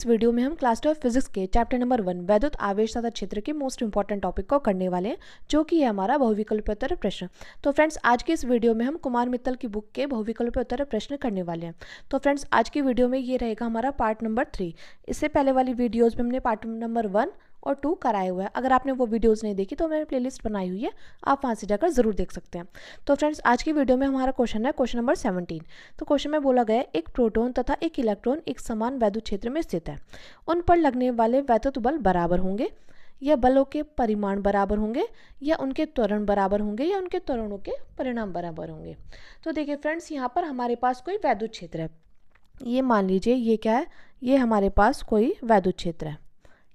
इस वीडियो में हम क्लास 12 फिजिक्स के चैप्टर नंबर 1 वैद्युत आवेश तथा क्षेत्र के मोस्ट इंपॉर्टेंट टॉपिक को करने वाले हैं, जो कि है हमारा बहुविकल्पीय प्रश्न। तो फ्रेंड्स, आज की इस वीडियो में हम कुमार मित्तल की बुक के बहुविकल्पीय प्रश्न करने वाले हैं। तो फ्रेंड्स, आज की वीडियो में ये रहेगा हमारा पार्ट नंबर 3। इससे पहले वाली वीडियोज़ में हमने पार्ट नंबर 1 और 2 कराए हुए हैं। अगर आपने वो वीडियोस नहीं देखी तो मैंने प्लेलिस्ट बनाई हुई है, आप वहाँ से जाकर ज़रूर देख सकते हैं। तो फ्रेंड्स, आज की वीडियो में हमारा क्वेश्चन है क्वेश्चन नंबर 17। तो क्वेश्चन में बोला गया है, एक प्रोटॉन तथा एक इलेक्ट्रॉन एक समान वैद्युत क्षेत्र में स्थित है। उन पर लगने वाले वैद्युत बल बराबर होंगे, या बलों के परिमाण बराबर होंगे, या उनके त्वरण बराबर होंगे, या उनके त्वरणों के परिणाम बराबर होंगे। तो देखिए फ्रेंड्स, यहाँ पर हमारे पास कोई वैद्युत क्षेत्र है। ये मान लीजिए ये क्या है, ये हमारे पास कोई वैद्युत क्षेत्र है।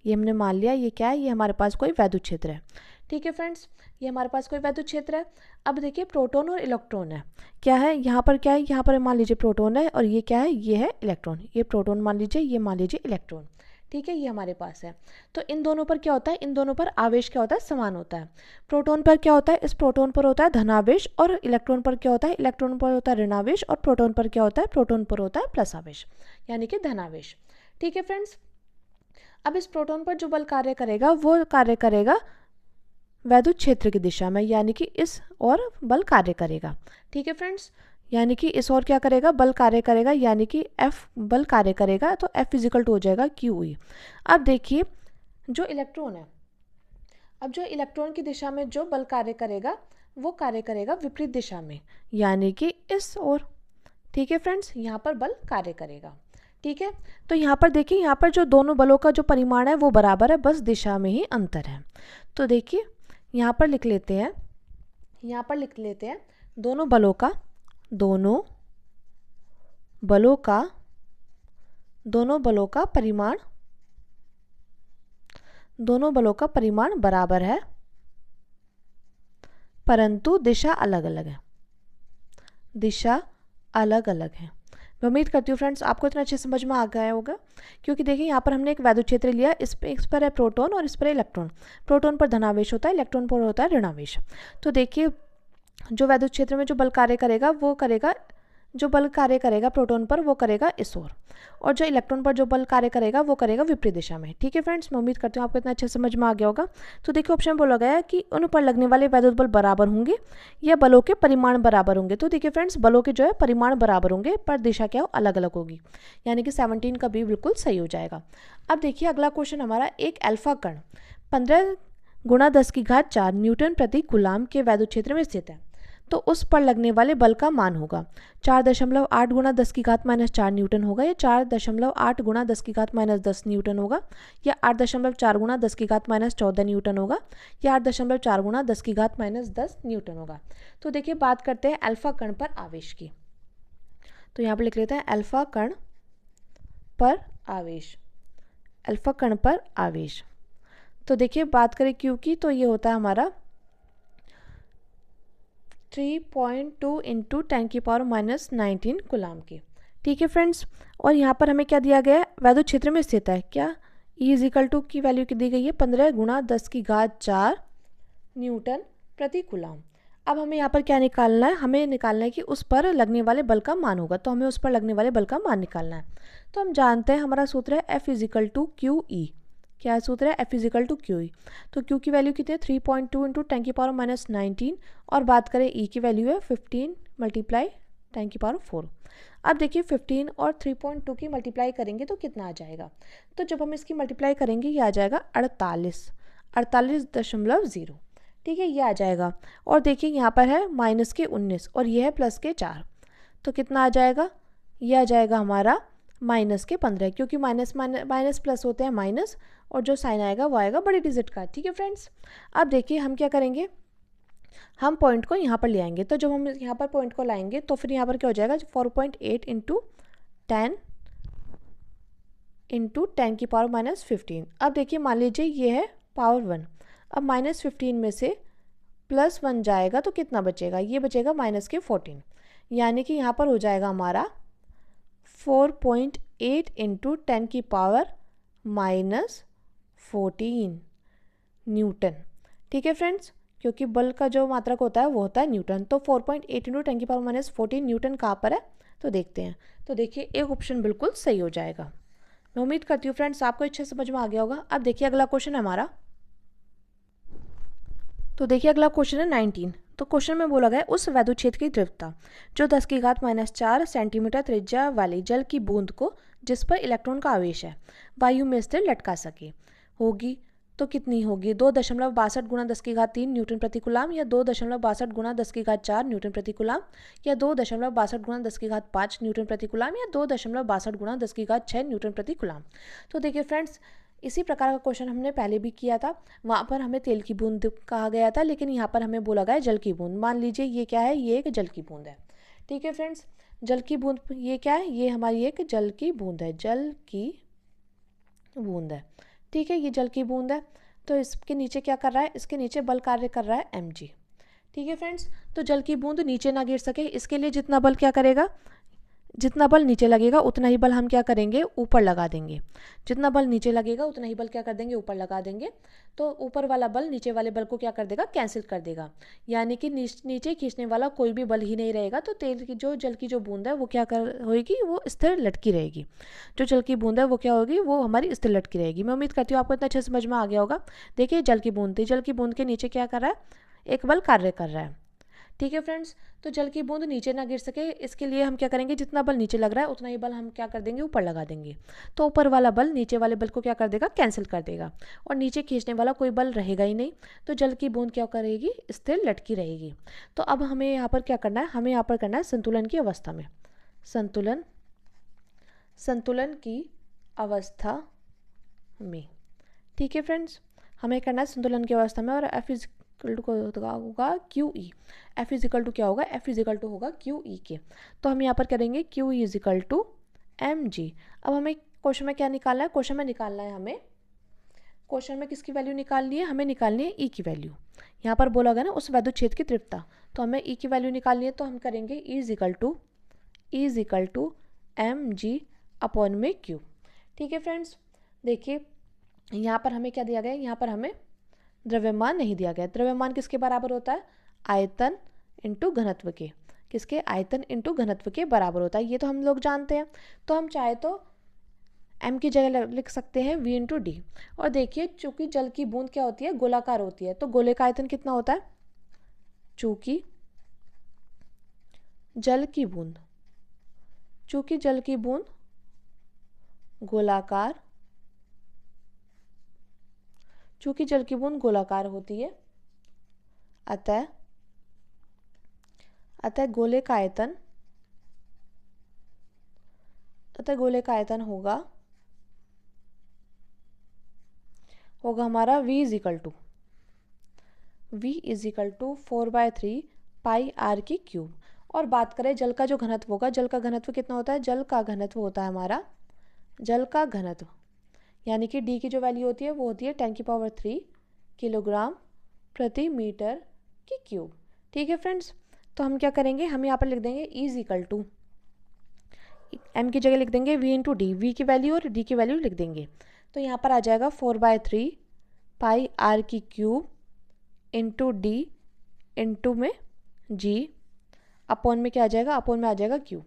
ये हमने मान लिया ये क्या है, ये हमारे पास कोई वैद्युत क्षेत्र है। ठीक है फ्रेंड्स, ये हमारे पास कोई वैद्युत क्षेत्र है। अब देखिए प्रोटॉन और इलेक्ट्रॉन है, क्या है यहाँ पर, क्या है यहाँ पर, मान लीजिए प्रोटॉन है, और ये क्या है, ये है इलेक्ट्रॉन। ये प्रोटॉन मान लीजिए, ये मान लीजिए इलेक्ट्रॉन। ठीक है, ये हमारे पास है। तो इन दोनों पर क्या होता है, इन दोनों पर आवेश क्या होता है, समान होता है। प्रोटॉन पर क्या होता है, इस प्रोटॉन पर होता है धनावेश, और इलेक्ट्रॉन पर क्या होता है, इलेक्ट्रॉन पर होता है ऋणावेश, और प्रोटॉन पर क्या होता है, प्रोटॉन पर होता है प्लस आवेश, यानी कि धनावेश। ठीक है फ्रेंड्स, अब इस प्रोटॉन पर जो बल कार्य करेगा वो कार्य करेगा वैद्युत क्षेत्र की दिशा में, यानी कि इस और बल कार्य करेगा। ठीक है फ्रेंड्स, यानी कि इस और क्या करेगा, बल कार्य करेगा, यानी कि F बल कार्य करेगा। तो F इजिकल टू हो जाएगा QE। अब देखिए जो इलेक्ट्रॉन है, अब जो इलेक्ट्रॉन की दिशा में जो बल कार्य करेगा वो कार्य करेगा विपरीत दिशा में, यानी कि इस ओर। ठीक है फ्रेंड्स, यहाँ पर बल कार्य करेगा। ठीक है, तो यहाँ पर देखिए, यहाँ पर जो दोनों बलों का जो परिमाण है वो बराबर है, बस दिशा में ही अंतर है। तो देखिए यहाँ पर लिख लेते हैं, यहाँ पर लिख लेते हैं दोनों बलों का परिमाण, दोनों बलों का परिमाण बराबर है, परंतु दिशा अलग अलग है, दिशा अलग अलग है। मैं उम्मीद करती हूँ फ्रेंड्स आपको इतना अच्छे समझ में आ गया होगा, क्योंकि देखिए यहाँ पर हमने एक वैद्युत क्षेत्र लिया, इस पर है प्रोटॉन और इस पर इलेक्ट्रॉन। प्रोटॉन पर धनावेश होता है, इलेक्ट्रॉन पर होता है ऋणावेश। तो देखिए जो वैद्युत क्षेत्र में जो बल कार्य करेगा वो करेगा, जो बल कार्य करेगा प्रोटॉन पर वो करेगा इस ओर, और जो इलेक्ट्रॉन पर जो बल कार्य करेगा वो करेगा विपरीत दिशा में। ठीक है फ्रेंड्स, मैं उम्मीद करती हूँ आपको इतना अच्छे समझ में आ गया होगा। तो देखिए ऑप्शन में बोला गया है कि उन पर लगने वाले वैद्युत बल बराबर होंगे या बलों के परिमाण बराबर होंगे। तो देखिए फ्रेंड्स, बलों के जो है परिमाण बराबर होंगे, पर दिशा क्या हो, अलग अलग होगी, यानी कि 17 का बी बिल्कुल सही हो जाएगा। अब देखिए अगला क्वेश्चन हमारा, एक अल्फा कण 15 × 10⁴ न्यूटन प्रति कूलाम के वैद्युत क्षेत्र में स्थित है। तो उस पर लगने वाले बल का मान होगा 4.8 × 10⁻⁻4 न्यूटन होगा, या 4.8 × 10⁻−10 न्यूटन होगा, या 8.4 × 10⁻14 न्यूटन होगा, या 8.4 × 10⁻10 न्यूटन होगा। तो देखिए बात करते हैं अल्फा कण पर आवेश की। तो यहाँ पर लिख लेते हैं अल्फा कण पर आवेश, अल्फा कण पर आवेश। तो देखिए बात करें क्यू की, तो ये होता है हमारा 3.2 × 10⁻−19 कूलाम की। ठीक है फ्रेंड्स, और यहाँ पर हमें क्या दिया गया है, वैद्युत क्षेत्र में स्थित है, क्या E इजिकल टू की वैल्यू की दी गई है 15 × 10⁴ न्यूटन प्रति कूलाम। अब हमें यहाँ पर क्या निकालना है, हमें निकालना है कि उस पर लगने वाले बल का मान होगा, तो हमें उस पर लगने वाले बल का मान निकालना है। तो हम जानते हैं हमारा सूत्र है F इजिकल टू QE। क्या सूत्र है, F इजिकल टू QE। तो Q की वैल्यू कितनी है, 3.2 × 10⁻−19, और बात करें E की वैल्यू है 15 × 10⁴। अब देखिए 15 और 3.2 की मल्टीप्लाई करेंगे तो कितना आ जाएगा, तो जब हम इसकी मल्टीप्लाई करेंगे ये आ जाएगा 48.0। ठीक है, ये आ जाएगा। और देखिए यहाँ पर है -19 और ये है +4, तो कितना आ जाएगा, ये आ जाएगा हमारा -15, क्योंकि माइनस प्लस होते हैं माइनस, और जो साइन आएगा वो आएगा बड़ी डिजिट का। ठीक है फ्रेंड्स, अब देखिए हम क्या करेंगे, हम पॉइंट को यहाँ पर ले आएंगे। तो जब हम यहाँ पर पॉइंट को लाएंगे तो फिर यहाँ पर क्या हो जाएगा, 4.8 × 10 × 10⁻−15। अब देखिए मान लीजिए ये है पावर 1, अब -15 में से +1 जाएगा तो कितना बचेगा, ये बचेगा -14, यानी कि यहाँ पर हो जाएगा हमारा 4.8 × 10⁻14 न्यूटन। ठीक है फ्रेंड्स, क्योंकि बल का जो मात्रक होता है वो होता है न्यूटन। तो 4.8 × 10⁻14 न्यूटन कहाँ पर है, तो देखते हैं। तो देखिए एक ऑप्शन बिल्कुल सही हो जाएगा, मैं उम्मीद करती हूँ फ्रेंड्स आपको अच्छे समझ में आ गया होगा। अब देखिए अगला क्वेश्चन है हमारा। तो देखिए अगला क्वेश्चन है 19। तो क्वेश्चन में बोला गया उस वैद्युत क्षेत्र की तीव्रता जो 10⁻⁻⁴ सेंटीमीटर त्रिज्या वाली जल की बूंद को जिस पर इलेक्ट्रॉन का आवेश है वायु में स्थिर लटका सके होगी तो कितनी होगी? 2.62 गुणा 10⁻³ न्यूटन प्रति कूलाम, या 2.62 गुणा 10⁻⁴ न्यूटन प्रति कूलाम, या 2.62 गुणा 10⁻⁵ न्यूटन प्रति कूलाम, या 2.62 गुणा 10�6 न्यूटन प्रति कूलाम। तो देखिए फ्रेंड्स इसी प्रकार का क्वेश्चन हमने पहले भी किया था। वहाँ पर हमें तेल की बूंद कहा गया था, लेकिन यहाँ पर हमें बोला गया जल की बूंद। मान लीजिए ये क्या है, ये एक जल की बूंद है। ठीक है फ्रेंड्स, जल की बूंद ये क्या है, ये हमारी एक जल की बूंद है, जल की बूंद है। ठीक है, ये जल की बूंद है। तो इसके नीचे क्या कर रहा है, इसके नीचे बल कार्य कर रहा है mg। ठीक है फ्रेंड्स, तो जल की बूंद नीचे ना गिर सके इसके लिए जितना बल क्या करेगा, जितना बल नीचे लगेगा उतना ही बल हम क्या करेंगे, ऊपर लगा देंगे। जितना बल नीचे लगेगा उतना ही बल क्या कर देंगे, ऊपर लगा देंगे। तो ऊपर वाला बल नीचे वाले बल को क्या कर देगा, कैंसिल कर देगा। यानी कि नीचे खींचने वाला कोई भी बल ही नहीं रहेगा। तो तेल की जो जल की जो बूंद है वो क्या कर होगी, वो स्थिर लटकी रहेगी। जो जल की बूंद है वो क्या होगी, वो हमारी स्थिर लटकी रहेगी। मैं उम्मीद करती हूँ आपको इतना अच्छे समझ में आ गया होगा। देखिए जल की बूंद थी, जल की बूंद के नीचे क्या कर रहा है, एक बल कार्य कर रहा है। ठीक है फ्रेंड्स, तो जल की बूंद नीचे ना गिर सके इसके लिए हम क्या करेंगे, जितना बल नीचे लग रहा है उतना ही बल हम क्या कर देंगे, ऊपर लगा देंगे। तो ऊपर वाला बल नीचे वाले बल को क्या कर देगा, कैंसिल कर देगा, और नीचे खींचने वाला कोई बल रहेगा ही नहीं। तो जल की बूंद क्या करेगी, स्थिर लटकी रहेगी। तो अब हमें यहाँ पर क्या करना है, हमें यहाँ पर करना है संतुलन की अवस्था में, संतुलन की अवस्था में। ठीक है फ्रेंड्स, हमें करना है संतुलन की अवस्था में, और F इक्वल टू होगा QE। F इजिकल टू क्या होगा, F इजिकल टू होगा QE के। तो हम यहाँ पर करेंगे QE इजिकल टू mg। अब हमें क्वेश्चन में क्या निकालना है, क्वेश्चन में निकालना है हमें, क्वेश्चन में किसकी वैल्यू निकालनी है, हमें निकालनी है E की वैल्यू। यहाँ पर बोला गया ना उस वैद्युत क्षेत्र की तीव्रता, तो हमें E की वैल्यू निकालनी है। तो हम करेंगे E is equal to mg upon में Q। ठीक है फ्रेंड्स, देखिए यहाँ पर हमें क्या दिया गया है, यहाँ पर हमें द्रव्यमान नहीं दिया गया। द्रव्यमान किसके बराबर होता है, आयतन इंटू घनत्व के, किसके, आयतन इंटू घनत्व के बराबर होता है। ये तो हम लोग जानते हैं। तो हम चाहे तो m की जगह लिख सकते हैं v इंटू डी। और देखिए चूंकि जल की बूंद क्या होती है, गोलाकार होती है, तो गोले का आयतन कितना होता है, चूंकि जल की बूंद गोलाकार, चूंकि जल की बूंद गोलाकार होती है, अतः गोले का आयतन होगा हमारा v is equal to 4/3 pi r की क्यूब। और बात करें जल का जो घनत्व होगा, जल का घनत्व कितना होता है, जल का घनत्व होता है हमारा, जल का घनत्व यानी कि d की जो वैल्यू होती है वो होती है 10⁻³ किलोग्राम प्रति मीटर की क्यूब। ठीक है फ्रेंड्स, तो हम क्या करेंगे, हम यहाँ पर लिख देंगे E इजिकल टू, m की जगह लिख देंगे v इंटू डी, वी की वैल्यू और d की वैल्यू लिख देंगे। तो यहाँ पर आ जाएगा 4/3 पाई r की क्यूब इंटू डी इंटू में g अपॉन में क्या आ जाएगा, अपॉन में आ जाएगा q।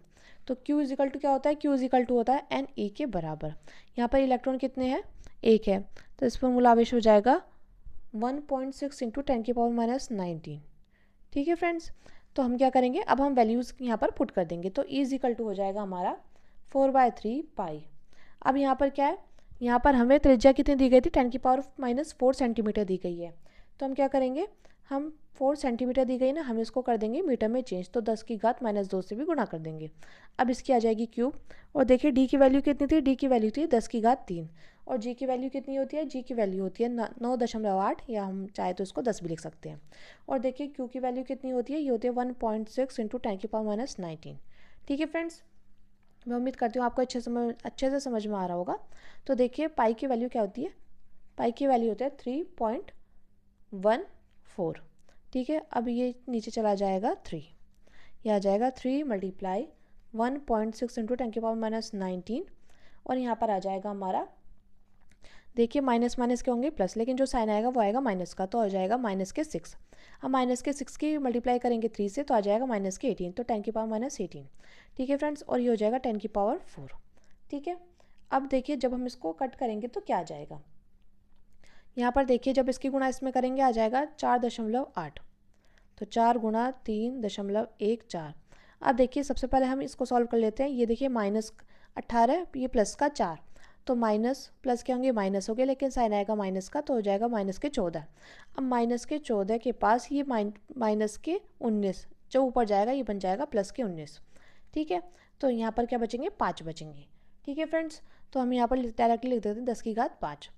तो q इजिकल टू क्या होता है, q इजिकल टू होता है Ne के बराबर। यहाँ पर इलेक्ट्रॉन कितने हैं, एक है, तो इस पर मूल आवेश हो जाएगा 1.6 इंटू 10⁻⁻19। ठीक है फ्रेंड्स, तो हम क्या करेंगे, अब हम वैल्यूज़ यहाँ पर पुट कर देंगे। तो E इजिकल टू हो जाएगा हमारा 4/3 पाई। अब यहाँ पर क्या है, यहाँ पर हमें त्रिज्या कितनी दी गई थी, 10⁻⁴ सेंटीमीटर दी गई है। तो हम क्या करेंगे, हम 4 सेंटीमीटर दी गई ना, हम इसको कर देंगे मीटर में चेंज, तो 10⁻⁻2 से भी गुणा कर देंगे। अब इसकी आ जाएगी क्यूब। और देखिए डी की वैल्यू कितनी थी, डी की वैल्यू थी 10⁻3, और जी की वैल्यू कितनी होती है, जी की वैल्यू होती है 9.8, या हम चाहे तो इसको 10 भी लिख सकते हैं। और देखिए क्यू की वैल्यू कितनी होती है, ये होती है 1.6 इंटू 10⁻⁻19। ठीक है फ्रेंड्स, मैं उम्मीद करती हूँ आपको अच्छे से समझ में आ रहा होगा। तो देखिए पाई की वैल्यू क्या होती है, पाई की वैल्यू होती है 3.14। ठीक है, अब ये नीचे चला जाएगा 3, यह आ जाएगा 3 × 1.6 इंटू 10⁻⁻19, और यहाँ पर आ जाएगा हमारा, देखिए माइनस माइनस के होंगे प्लस, लेकिन जो साइन आएगा वो आएगा माइनस का, तो आ जाएगा -6। हम -6 की मल्टीप्लाई करेंगे 3 से, तो आ जाएगा -18, तो 10⁻⁻18। ठीक है फ्रेंड्स, और ये हो जाएगा 10⁻⁴। ठीक है, अब देखिए जब हम इसको कट करेंगे तो क्या आ जाएगा, यहाँ पर देखिए जब इसकी गुणा इसमें करेंगे आ जाएगा 4.8, तो 4 गुणा 3.14। अब देखिए सबसे पहले हम इसको सॉल्व कर लेते हैं। ये देखिए -18, ये प्लस का 4, तो माइनस प्लस क्या होंगे, माइनस हो गए, लेकिन साइन आएगा माइनस का तो हो जाएगा -14। अब -14 के पास ये -19 जो ऊपर जाएगा ये बन जाएगा +19। ठीक है, तो यहाँ पर क्या बचेंगे, 5 बचेंगे। ठीक है फ्रेंड्स, तो हम यहाँ पर डायरेक्टली लिख देते हैं 10⁵5।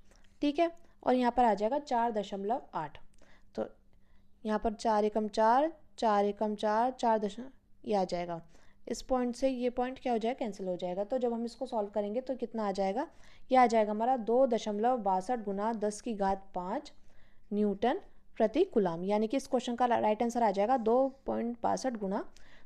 ठीक है, और यहाँ पर आ जाएगा 4.8, तो यहाँ पर 4 एकम 4, 4 एकम 4, 4 ये आ जाएगा। इस पॉइंट से ये पॉइंट क्या हो जाएगा, कैंसिल हो जाएगा। तो जब हम इसको सॉल्व करेंगे तो कितना आ जाएगा, ये आ जाएगा हमारा 2.62 गुना 10⁵5 न्यूटन प्रति कूलम, यानी कि इस क्वेश्चन का राइट आंसर आ जाएगा 2.62 गुना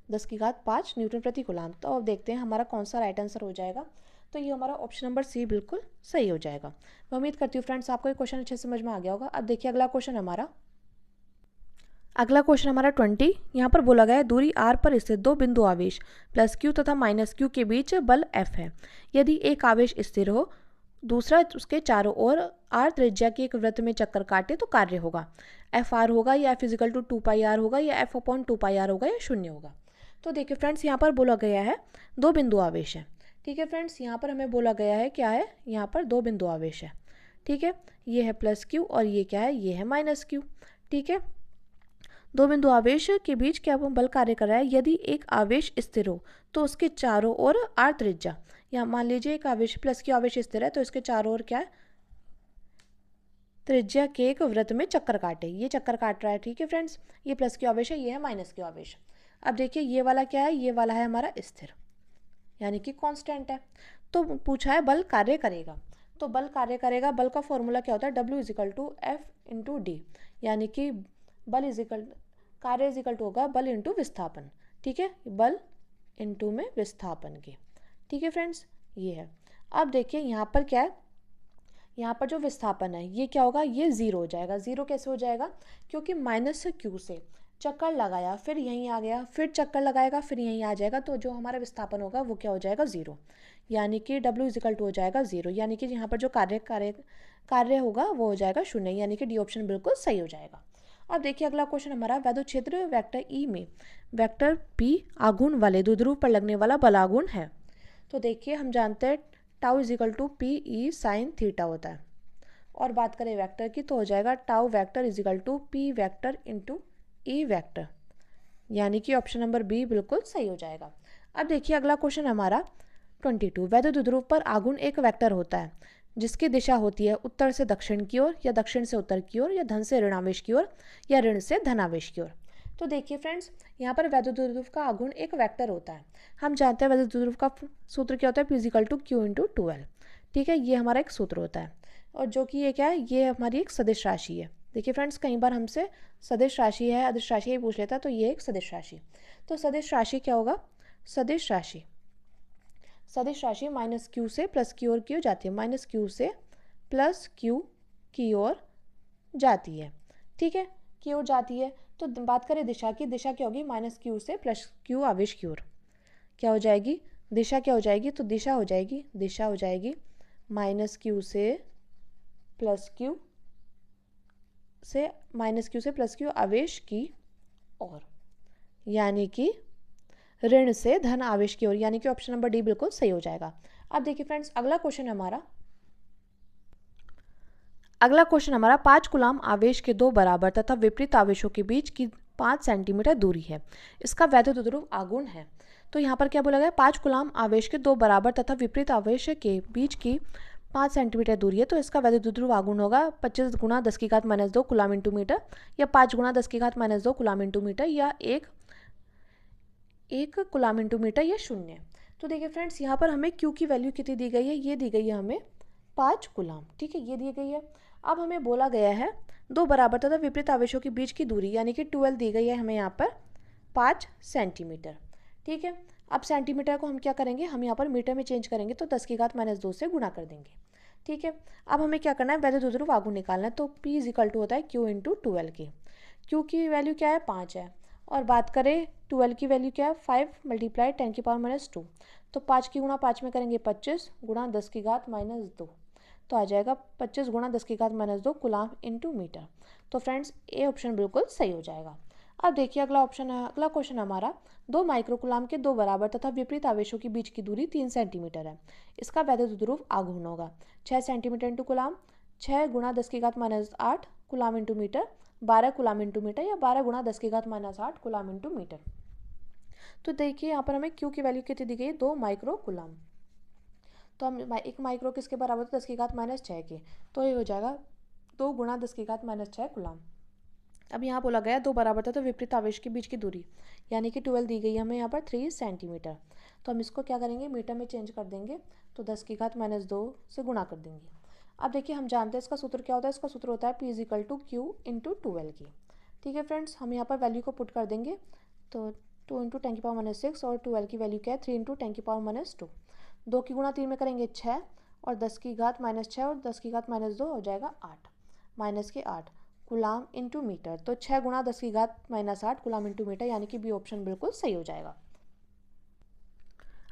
10⁵5 न्यूटन प्रति कूलम। तो अब देखते हैं हमारा कौन सा राइट आंसर हो जाएगा। तो ये हमारा ऑप्शन नंबर सी बिल्कुल सही हो जाएगा। मैं उम्मीद करती हूँ फ्रेंड्स आपको ये क्वेश्चन अच्छे से समझ में आ गया होगा। अब देखिए अगला क्वेश्चन हमारा 20। यहाँ पर बोला गया है दूरी r पर स्थित दो बिंदु आवेश +q तथा -q के बीच बल F है। यदि एक आवेश स्थिर हो, दूसरा उसके चारों ओर r त्रिज्या के एक वृत्त में चक्कर काटे तो कार्य होगा। FR होगा या F = 2πr होगा या F/2πr होगा या 0 होगा। तो देखिए फ्रेंड्स यहाँ पर बोला गया है दो बिंदु आवेश है। ठीक है फ्रेंड्स, यहाँ पर हमें बोला गया है क्या है, यहाँ पर दो बिंदु आवेश है। ठीक है, ये है +q और ये क्या है, ये है -q। ठीक है, दो बिंदु आवेश के बीच क्या बल कार्य कर रहा है। यदि एक आवेश स्थिर हो तो उसके चारों ओर r त्रिज्या, या मान लीजिए एक आवेश +q आवेश स्थिर है तो इसके चारों ओर क्या है, त्रिज्या के एक वृत्त में चक्कर काटे, ये चक्कर काट रहा है। ठीक है फ्रेंड्स, ये +q आवेश है, ये है -q आवेश। अब देखिए ये वाला क्या है, ये वाला है हमारा स्थिर, यानी कि कांस्टेंट है। तो पूछा है बल कार्य करेगा, तो बल कार्य करेगा, बल का फॉर्मूला क्या होता है, W = F/d, यानी कि बल कार्य होगा बल इंटू विस्थापन। ठीक है, बल इंटू में विस्थापन के। ठीक है फ्रेंड्स, ये है। अब देखिए यहाँ पर क्या है, यहाँ पर जो विस्थापन है ये क्या होगा, ये 0 हो जाएगा। 0 कैसे हो जाएगा, क्योंकि -q से चक्कर लगाया, फिर यहीं आ गया, फिर चक्कर लगाएगा, फिर यहीं आ जाएगा, तो जो हमारा विस्थापन होगा वो क्या हो जाएगा, 0, यानी कि W = हो जाएगा 0, यानी कि यहाँ पर जो कार्य होगा वो हो जाएगा 0, यानी कि डी ऑप्शन बिल्कुल सही हो जाएगा। अब देखिए अगला क्वेश्चन हमारा, वैद्युत क्षेत्र वेक्टर E में वेक्टर P आघूर्ण वाले द्विध्रुव पर लगने वाला बल आघूर्ण है। तो देखिए हम जानते हैं τ = PE sin θ होता है, और बात करें वेक्टर की तो हो जाएगा tau vector = P vector into E vector, यानी कि ऑप्शन नंबर बी बिल्कुल सही हो जाएगा। अब देखिए अगला क्वेश्चन हमारा 22। वैद्युत द्विध्रुव पर आघूर्ण एक वेक्टर होता है जिसकी दिशा होती है उत्तर से दक्षिण की ओर, या दक्षिण से उत्तर की ओर, या धन से ऋणावेश की ओर, या ऋण से धनावेश की ओर। तो देखिए फ्रेंड्स यहाँ पर वैद्युत द्विध्रुव का आघूर्ण एक वेक्टर होता है। हम जानते हैं वैद्युत द्विध्रुव का सूत्र क्या होता है, P = Q × 2L। ठीक है, ये हमारा एक सूत्र होता है, और जो कि ये क्या है, ये हमारी एक सदिश राशि है। देखिए फ्रेंड्स कई बार हमसे सदिश राशि है, अदिश राशि ही पूछ लेता है, तो ये एक सदिश राशि। तो सदिश राशि क्या होगा, सदिश राशि -q से प्लस की ओर क्यों जाती है, -q से प्लस q की ओर जाती है। ठीक है, की ओर जाती है। तो बात करें दिशा की, दिशा क्या होगी, -q से प्लस q आवेश की ओर क्या हो जाएगी, दिशा क्या हो जाएगी, तो दिशा हो जाएगी -q से प्लस q से प्लस q आवेश की ओर, यानी कि ऋण से धन आवेश की ओर, यानी कि ऑप्शन नंबर डी बिल्कुल सही हो जाएगा। अब देखिए फ्रेंड्स अगला क्वेश्चन हमारा 5 कूलम आवेश के दो बराबर तथा विपरीत आवेशों के बीच की 5 सेंटीमीटर दूरी है। इसका वैद्युत द्विध्रुव आघूर्ण है। तो यहाँ पर क्या बोला गया, 5 कूलम आवेश के दो बराबर तथा विपरीत आवेश के बीच की 5 सेंटीमीटर दूरी है। तो इसका वैद्युत द्विध्रुव आघूर्ण होगा 25 गुणा 10⁻² कूलम इंटू मीटर, या 5 गुणा 10⁻² कूलम इंटू मीटर, या 1 कूलम इंटू मीटर, या 0। तो देखिए फ्रेंड्स यहाँ पर हमें Q की वैल्यू कितनी दी गई है, ये दी गई है हमें 5 कूलम। ठीक है, ये दी गई है। अब हमें बोला गया है दो बराबर तथा विपरीत आवेशों के बीच की दूरी, यानी कि 12 दी गई है हमें यहाँ पर 5 सेंटीमीटर। ठीक है, अब सेंटीमीटर को हम क्या करेंगे, हम यहाँ पर मीटर में चेंज करेंगे, तो 10⁻² से गुणा कर देंगे। ठीक है, अब हमें क्या करना है, वैद्युत द्विध्रुव आघूर्ण निकालना है। तो P = होता है Q × 2L के। Q की वैल्यू क्या है, 5 है, और बात करें 12 की वैल्यू क्या है 5 मल्टीप्लाई 10 की पावर माइनस 2, तो 5 की गुणा 5 में करेंगे 25 गुणा 10 की घात माइनस 2, तो आ जाएगा 25 गुणा 10 की घात माइनस 2 कूलाम इंटू मीटर। तो फ्रेंड्स ये ऑप्शन बिल्कुल सही हो जाएगा। अब देखिए अगला ऑप्शन है, अगला क्वेश्चन हमारा 2 माइक्रोकूलाम के 2 बराबर तथा विपरीत आवेशों के बीच की दूरी 3 सेंटीमीटर है। इसका वैद्युत ध्रुव आघूर्ण होगा 6 सेंटीमीटर इंटू कूलाम, 6 गुणा 10 की घात minus 8 coulomb into metre, 12 coulomb into metre या 12 गुणा 10 की घात माइनस 8 कूलाम इंटू मीटर। तो देखिए यहाँ पर हमें क्यू की वैल्यू कितनी दी गई है 2 माइक्रो कूलाम। तो हम एक माइक्रो किसके बराबर तो 10 की घात माइनस 6 के, तो ये हो जाएगा 2 गुणा 10 की घात माइनस 6 कूलाम। अब यहाँ बोला गया 2 बराबर था तो विपरीत आवेश के बीच की दूरी यानी कि 12 दी गई है हमें यहाँ पर 3 सेंटीमीटर। तो हम इसको क्या करेंगे मीटर में चेंज कर देंगे, तो 10 की घात माइनस 2 से गुणा कर देंगे। अब देखिए हम जानते हैं इसका सूत्र क्या होता है, इसका सूत्र होता है P is equal to Q into 12 की। ठीक है फ्रेंड्स, हम यहाँ पर वैल्यू को पुट कर देंगे, तो 2 इंटू 10 की पावर माइनस 6 और 12 की वैल्यू क्या है 3 इंटू 10 की पावर माइनस 2। 2 की गुणा 3 में करेंगे 6 और 10 की घात माइनस 6 और 10 की घात माइनस 2 हो जाएगा 8 माइनस के 8 कूलाम इंटू मीटर। तो 6 गुणा 10 की घात माइनस 8 कूलाम इंटू मीटर यानी कि बी ऑप्शन बिल्कुल सही हो जाएगा।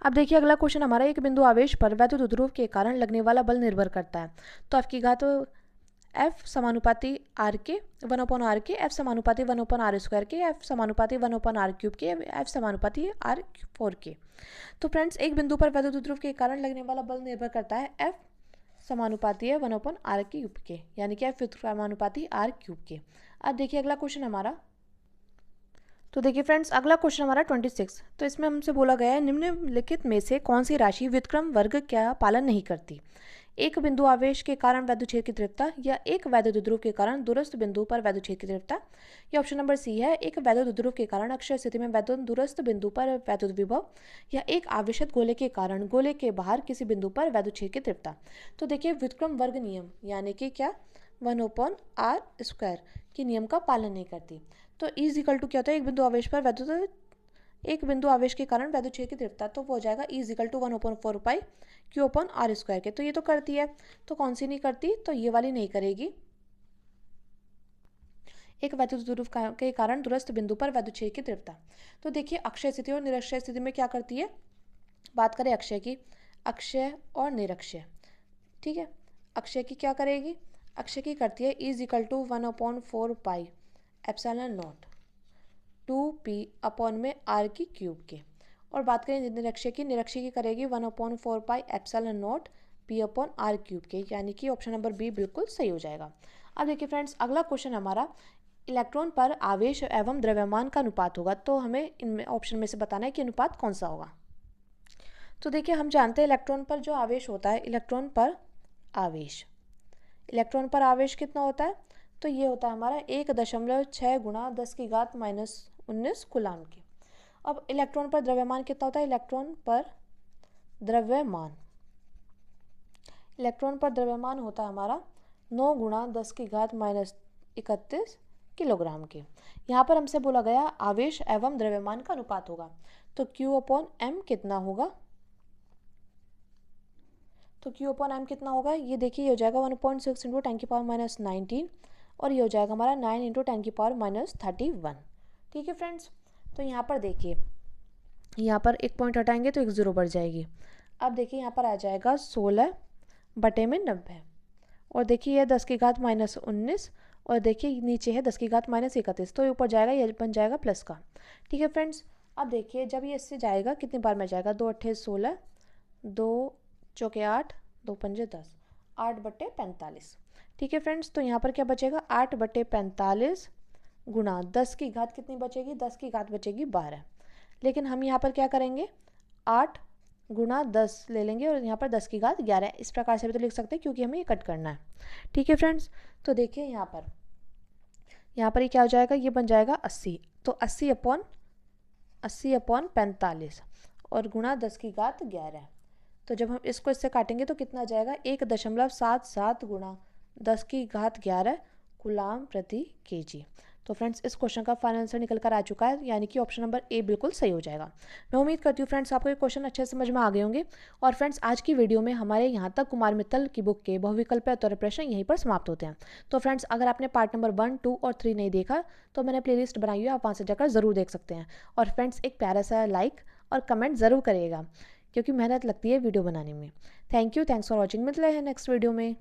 अब देखिए अगला क्वेश्चन हमारा एक बिंदु आवेश पर वैद्युत ध्रुव के कारण लगने वाला बल निर्भर करता है। तो F की घात F समानुपाती R के 1/R के, F समानुपाती 1/R स्क्वायर के, F समानुपाती 1/R क्यूब के, F समानुपाती R4 के। तो फ्रेंड्स एक बिंदु पर वैद्युत ध्रुव के कारण लगने वाला बल निर्भर करता है F समानुपाती है 1/R क्यूब के, यानी कि F समानुपाती R क्यूब के। अब देखिए अगला क्वेश्चन हमारा, तो देखिए फ्रेंड्स अगला क्वेश्चन हमारा 26। तो इसमें हमसे बोला गया है निम्नलिखित में से कौन सी राशि व्युत्क्रम वर्ग का पालन नहीं करती। एक बिंदु आवेश के कारण वैद्युत क्षेत्र की तीव्रता या एक वैद्युत ध्रुव के कारण दूरस्थ बिंदु पर वैद्युत क्षेत्र की तीव्रता, या ऑप्शन नंबर सी है एक वैद्युत ध्रुव के कारण अक्षय स्थिति में वैद्युत दूरस्थ बिंदु पर वैद्युत विभव, या एक आवेशित गोले के कारण गोले के बाहर किसी बिंदु पर वैद्युत क्षेत्र की तीव्रता। तो देखिए व्युत्क्रम वर्ग नियम यानी कि क्या 1/R स्क्वायर के नियम का पालन नहीं करती। तो E इजिकल टू क्या होता है एक बिंदु आवेश पर वैद्युत, एक बिंदु आवेश के कारण वैद्युत क्षेत्र की तीव्रता, तो वो हो जाएगा E is equal to 1/4 pi Q/R square के। तो ये तो करती है, तो कौन सी नहीं करती, तो ये वाली नहीं करेगी। एक वैद्युत ध्रुव के कारण दूरस्थ बिंदु पर वैद्युत क्षेत्र की तीव्रता। तो देखिए अक्षय स्थिति और निरक्षय स्थिति में क्या करती है, बात करें अक्षय की, अक्षय और निरक्षय। ठीक है, अक्षय की क्या करेगी, अक्षय की करती है E is equal to 1/4 pi epsilon not 2p upon में R की क्यूब के। और बात करें निरक्षय की, निरक्षय की करेगी 1/4 pi epsilon not p upon R cube के, यानी कि ऑप्शन नंबर बी बिल्कुल सही हो जाएगा। अब देखिए फ्रेंड्स अगला क्वेश्चन हमारा इलेक्ट्रॉन पर आवेश एवं द्रव्यमान का अनुपात होगा। तो हमें इनमें ऑप्शन में से बताना है कि अनुपात कौन सा होगा। तो देखिए हम जानते हैं इलेक्ट्रॉन पर जो आवेश होता है, इलेक्ट्रॉन पर आवेश, इलेक्ट्रॉन पर आवेश कितना होता है, तो ये होता है हमारा 1.6 गुणा 10 की घात माइनस 19 कूलाम के। अब इलेक्ट्रॉन पर द्रव्यमान कितना होता है, इलेक्ट्रॉन पर द्रव्यमान, इलेक्ट्रॉन पर द्रव्यमान होता है हमारा 9 गुणा 10 की घात माइनस 31 किलोग्राम के। यहाँ पर हमसे बोला गया आवेश एवं द्रव्यमान का अनुपात होगा, तो Q/M कितना होगा, तो Q/M कितना होगा, ये देखिए ये हो जाएगा 1.6 इंटू 10 की पावर माइनस 19 और ये हो जाएगा हमारा 9 इंटू 10 की पावर माइनस 31। ठीक है फ्रेंड्स, तो यहाँ पर देखिए यहाँ पर एक पॉइंट हटाएंगे तो एक ज़ीरो बढ़ जाएगी। अब देखिए यहाँ पर आ जाएगा 16 बटे में 90 और देखिए यह 10 की घात माइनस 19 और देखिए नीचे है 10 की घात माइनस 31, तो ऊपर जाएगा ये बन जाएगा प्लस का। ठीक है फ्रेंड्स, अब देखिए जब ये इससे जाएगा कितनी बार में जाएगा, 2 अट्ठे 16, 2 चौके 8, 2 पंजे 10, 8 बटे 45। ठीक है फ्रेंड्स, तो यहाँ पर क्या बचेगा 8 बटे 45 गुणा 10 की घात कितनी बचेगी, 10 की घात बचेगी 12। लेकिन हम यहाँ पर क्या करेंगे 8 गुणा 10 ले लेंगे और यहाँ पर 10 की घात 11, इस प्रकार से भी तो लिख सकते हैं क्योंकि हमें ये कट करना है। ठीक है फ्रेंड्स, तो देखिए यहाँ पर ये क्या हो जाएगा, ये बन जाएगा 80, तो 80 अपॉन 45 और गुणा 10 की घात 11। तो जब हम इसको इससे काटेंगे तो कितना जाएगा 1.77 गुणा 10 की घात 11 कूलाम प्रति केजी। तो फ्रेंड्स इस क्वेश्चन का फाइनल आंसर निकल कर आ चुका है, यानी कि ऑप्शन नंबर ए बिल्कुल सही हो जाएगा। मैं उम्मीद करती हूँ फ्रेंड्स आपको ये क्वेश्चन अच्छे से समझ में आ गए होंगे। और फ्रेंड्स आज की वीडियो में हमारे यहाँ तक कुमार मित्तल की बुक के बहुविकल्पीय उत्तर प्रश्न यहीं पर समाप्त होते हैं। तो फ्रेंड्स अगर आपने पार्ट नंबर 1, 2 और 3 नहीं देखा तो मैंने प्लेलिस्ट बनाई हुई है, आप वहाँ से जाकर जरूर देख सकते हैं। और फ्रेंड्स एक प्यारा सा लाइक और कमेंट ज़रूर करिएगा, क्योंकि मेहनत लगती है वीडियो बनाने में। Thank you, thanks for watching. मिलते हैं नेक्स्ट वीडियो में।